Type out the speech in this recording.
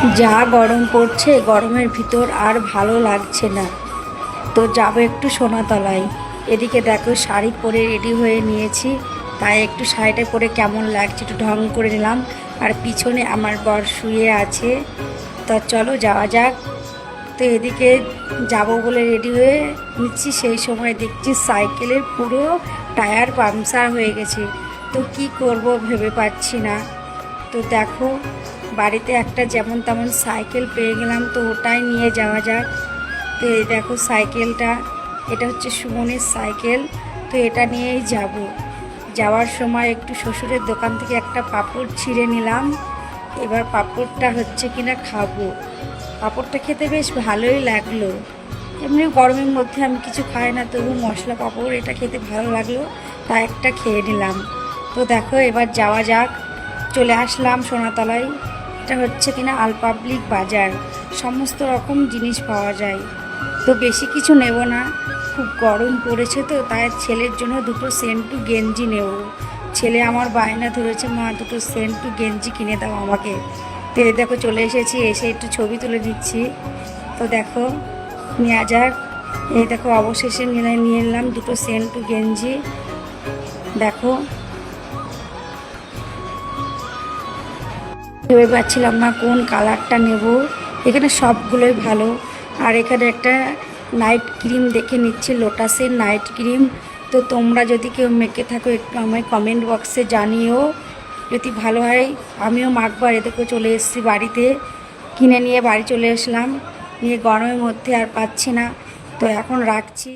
যা গরম পড়ছে, গরমের ভিতর আর ভালো লাগছে না। তো যাবো একটু সোনাতলায়। এদিকে দেখো শাড়ি পরে রেডি হয়ে নিয়েছি, তাই একটু শাড়িটা পরে কেমন লাগছে একটু ঢং করে নিলাম। আর পিছনে আমার বর শুয়ে আছে। তো চলো যাওয়া যাক। তো এদিকে যাব বলে রেডি হয়ে নিচ্ছি, সেই সময় দেখছি সাইকেলের পুরো টায়ার পাংচার হয়ে গেছে। তো কি করব ভেবে পাচ্ছি না। তো দেখো বাড়িতে একটা যেমন তেমন সাইকেল পেয়ে গেলাম, তো ওটাই নিয়ে যাওয়া যাক। তো এই দেখো সাইকেলটা, এটা হচ্ছে সুমনের সাইকেল। তো এটা নিয়েই যাব। যাওয়ার সময় একটু শ্বশুরের দোকান থেকে একটা পাঁপড় ছিঁড়ে নিলাম। এবার পাঁপড়টা হচ্ছে কিনা খাবো। পাঁপড়টা খেতে বেশ ভালোই লাগলো। এমনি গরমের মধ্যে আমি কিছু খাই না, তবু মশলা পাঁপড় এটা খেতে ভালো লাগলো, তাই একটা খেয়ে নিলাম। তো দেখো এবার যাওয়া যাক। চলে আসলাম সোনাতলায়। এটা হচ্ছে কিনা আল পাবলিক বাজার, সমস্ত রকম জিনিস পাওয়া যায়। তো বেশি কিছু নেব না, খুব গরম পড়েছে তো, তাই ছেলের জন্য দুটো সেন্টু গেঞ্জি নেব। ছেলে আমার বায়না ধরেছে, মা দুটো সেন্টু গেঞ্জি কিনে দাও আমাকে। তো এই দেখো চলে এসেছি, এসে একটু ছবি তুলে দিচ্ছি। তো দেখো নেওয়া যাক। এই দেখো অবশেষে নিয়ে নিলাম দুটো সেন্টু গেঞ্জি। দেখো ভেবে পাচ্ছিলাম না কোন কালারটা নেব। এখানে সবগুলোই ভালো। আর এখানে একটা নাইট ক্রিম দেখে নিচ্ছি, লোটাসের নাইট ক্রিম। তো তোমরা যদি কেউ মেখে থাকো একটু আমায় কমেন্ট বক্সে জানিও, যদি ভালো হয় আমিও মাখবো। আর এদিকে চলে এসেছি বাড়িতে, কিনে নিয়ে বাড়ি চলে আসলাম। নিয়ে গরমের মধ্যে আর পাচ্ছি না, তো এখন রাখছি।